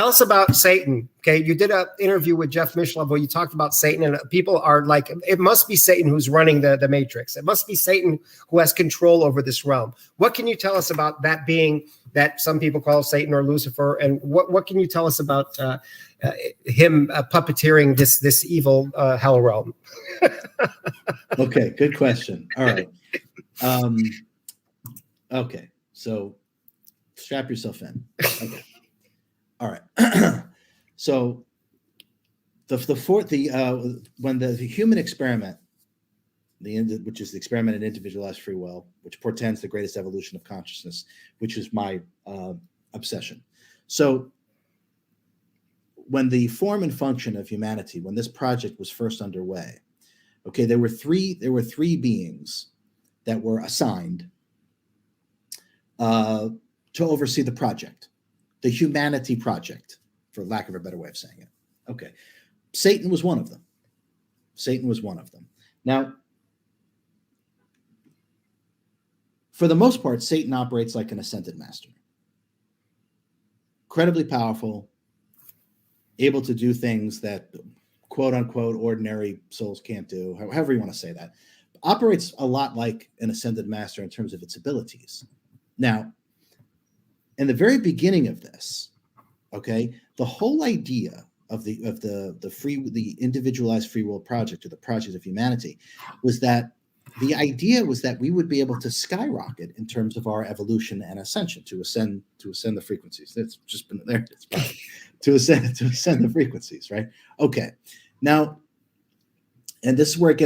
Tell us about Satan. Okay, you did an interview with Jeff Mishlove where you talked about Satan, and people are like, it must be Satan who's running the matrix. It must be Satan who has control over this realm. What can you tell us about that being that some people call Satan or Lucifer, and what can you tell us about him puppeteering this evil hell realm? Okay, good question. All right. Okay, so strap yourself in. Okay. All right. So when the human experiment, which is the experiment in individualized free will, which portends the greatest evolution of consciousness, which is my obsession. So when the form and function of humanity, when this project was first underway, okay, there were three beings that were assigned to oversee the project, the humanity project, for lack of a better way of saying it. Okay, Satan was one of them. Satan was one of them. Now, for the most part, Satan operates like an ascended master. Incredibly powerful, able to do things that quote unquote ordinary souls can't do, however you want to say that. Operates a lot like an ascended master in terms of its abilities. Now, in the very beginning of this, okay, the whole idea of the individualized free will project, or the project of humanity, was that the idea was that we would be able to skyrocket in terms of our evolution and ascension, to ascend the frequencies. That's just been there. It's fine. to ascend the frequencies, right? Okay. Now, and this is where it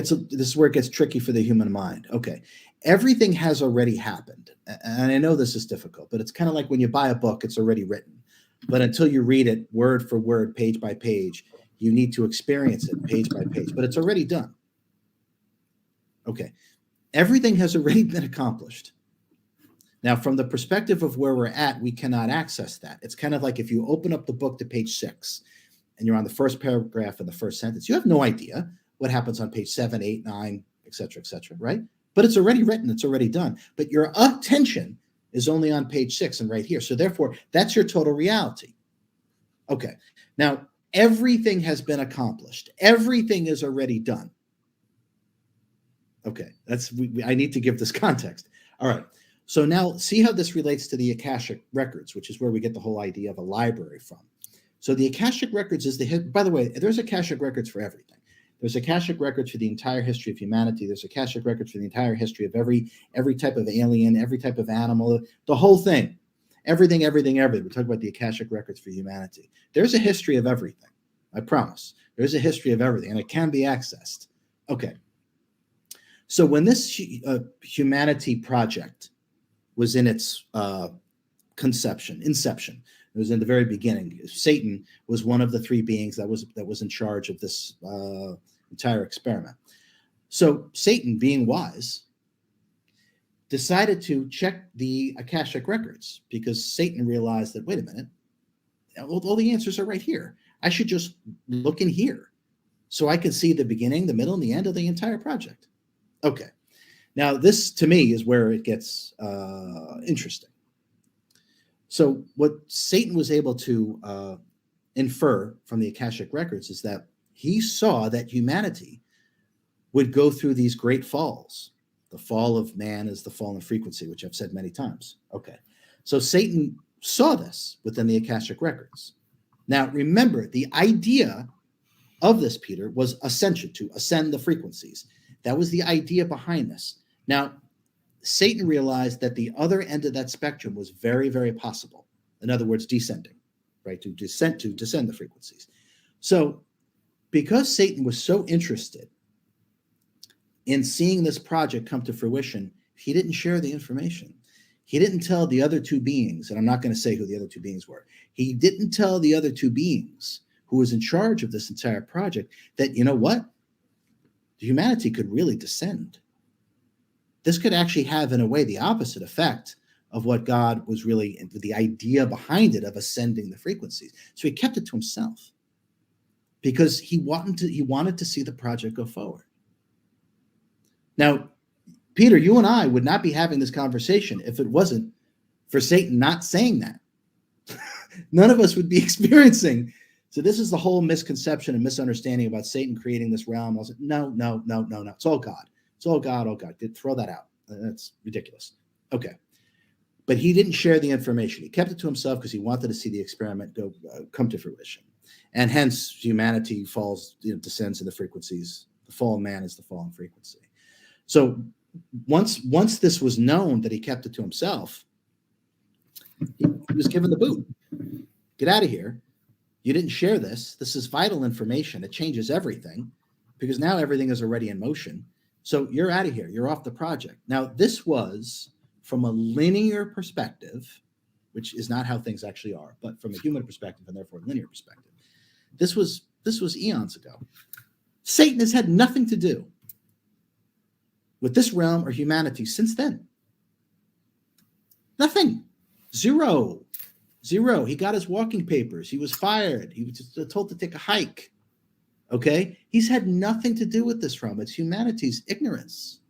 gets tricky for the human mind. Okay. Everything has already happened. And I know this is difficult, but it's kind of like when you buy a book, it's already written. But until you read it word for word, page by page, you need to experience it page by page, but it's already done. Okay. Everything has already been accomplished. Now, from the perspective of where we're at, we cannot access that. It's kind of like if you open up the book to page 6 and you're on the first paragraph of the first sentence, you have no idea what happens on page 7, 8, 9, et cetera, right? But it's already written, it's already done. But your attention is only on page 6 and right here. So therefore, that's your total reality. Okay. Now, everything has been accomplished. Everything is already done. Okay. I need to give this context. All right. So now see how this relates to the Akashic records, which is where we get the whole idea of a library from. So the Akashic records is by the way, there's Akashic records for everything. There's Akashic records for the entire history of humanity. There's Akashic records for the entire history of every type of alien, every type of animal, the whole thing. Everything. We're talking about the Akashic records for humanity. There's a history of everything. I promise. There's a history of everything, and it can be accessed. Okay. So when this humanity project was in its inception, it was in the very beginning. Satan was one of the three beings that was in charge of this entire experiment. So Satan, being wise, decided to check the Akashic records, because Satan realized that, wait a minute, all the answers are right here. I should just look in here so I can see the beginning, the middle, and the end of the entire project. Okay. Now, this, to me, is where it gets interesting. So what Satan was able to infer from the Akashic records is that he saw that humanity would go through these great falls. The fall of man is the fallen frequency, which I've said many times. Okay. So Satan saw this within the Akashic records. Now, remember, the idea of this, Peter, was ascension, to ascend the frequencies. That was the idea behind this. Now, Satan realized that the other end of that spectrum was very, very possible. In other words, descending, right? To descend the frequencies. So because Satan was so interested in seeing this project come to fruition, he didn't share the information. He didn't tell the other two beings, and I'm not going to say who the other two beings were. He didn't tell the other two beings who was in charge of this entire project that, you know what? Humanity could really descend. This could actually have, in a way, the opposite effect of what God was really, the idea behind it of ascending the frequencies. So he kept it to himself because he wanted to see the project go forward. Now, Peter, you and I would not be having this conversation if it wasn't for Satan not saying that. none of us would be experiencing. So this is the whole misconception and misunderstanding about Satan creating this realm. I was like, no. It's all God. It's all God. Oh God, throw that out. That's ridiculous. Okay. But he didn't share the information. He kept it to himself because he wanted to see the experiment come to fruition. And hence humanity descends in the frequencies. The fallen man is the fallen frequency. So once this was known that he kept it to himself, he was given the boot. Get out of here. You didn't share this. This is vital information. It changes everything because now everything is already in motion. So you're out of here. You're off the project. Now, this was from a linear perspective, which is not how things actually are, but from a human perspective and therefore a linear perspective. This was eons ago. Satan has had nothing to do with this realm or humanity since then. Nothing. Zero. He got his walking papers. He was fired. He was told to take a hike. Okay? He's had nothing to do with this realm. It's humanity's ignorance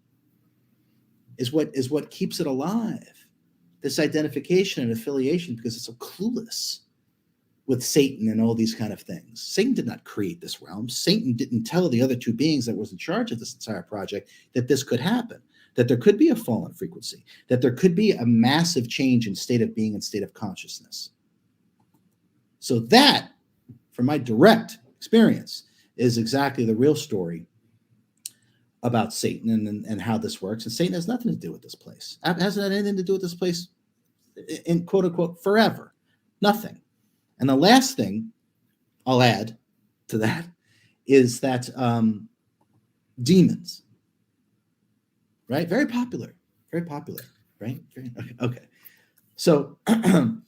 is what keeps it alive. This identification and affiliation because it's so clueless with Satan and all these kind of things. Satan did not create this realm. Satan didn't tell the other two beings that was in charge of this entire project that this could happen, that there could be a fallen frequency, that there could be a massive change in state of being and state of consciousness. So that, from my direct experience, is exactly the real story about Satan and how this works. And Satan has nothing to do with this place. It hasn't had anything to do with this place in quote unquote forever. Nothing. And the last thing I'll add to that is that demons, right? Very popular, right? Okay. So it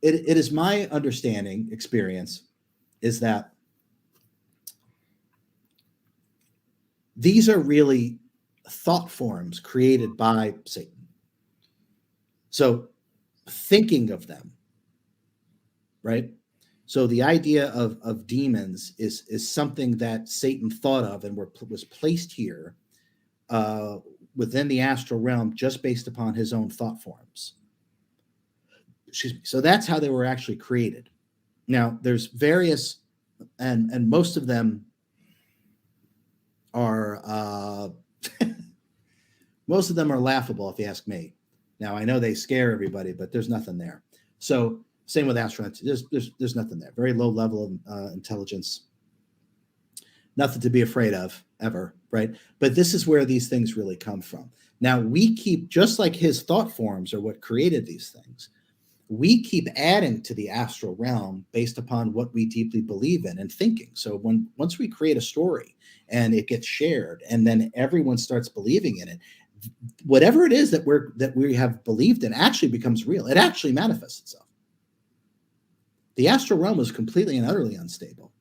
is my understanding, experience, is that these are really thought forms created by Satan. So thinking of them, right? So the idea of demons is something that Satan thought of and was placed here within the astral realm just based upon his own thought forms. Excuse me. So that's how they were actually created. Now, there's various, and most of them are most of them are laughable, if you ask me. Now, I know they scare everybody, but there's nothing there. So same with astronauts. There's nothing there. Very low level of intelligence. Nothing to be afraid of ever, right? But this is where these things really come from. Now, we keep, just like his thought forms are what created these things, we keep adding to the astral realm based upon what we deeply believe in and thinking. So once we create a story and it gets shared and then everyone starts believing in it, whatever it is that we have believed in actually becomes real. It actually manifests itself. The astral realm is completely and utterly unstable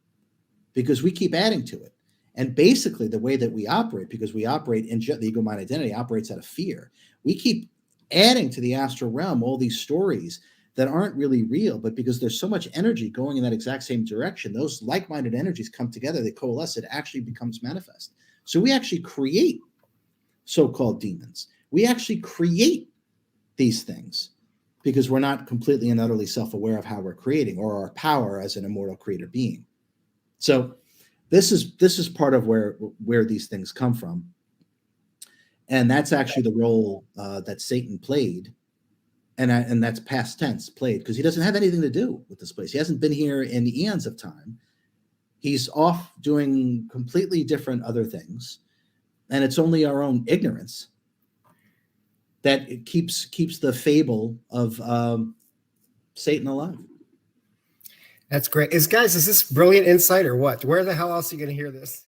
because we keep adding to it. And basically the way that we operate, because we operate in the ego mind identity operates out of fear, we keep adding to the astral realm all these stories that aren't really real, but because there's so much energy going in that exact same direction, those like-minded energies come together, they coalesce, it actually becomes manifest. So we actually create so-called demons. We actually create these things because we're not completely and utterly self-aware of how we're creating or our power as an immortal creator being. So this is part of where these things come from. And that's actually the role that Satan played. And that's past tense, played, because he doesn't have anything to do with this place. He hasn't been here in eons of time. He's off doing completely different other things. And it's only our own ignorance that it keeps the fable of Satan alive. That's great. Is this brilliant insight or what? Where the hell else are you going to hear this?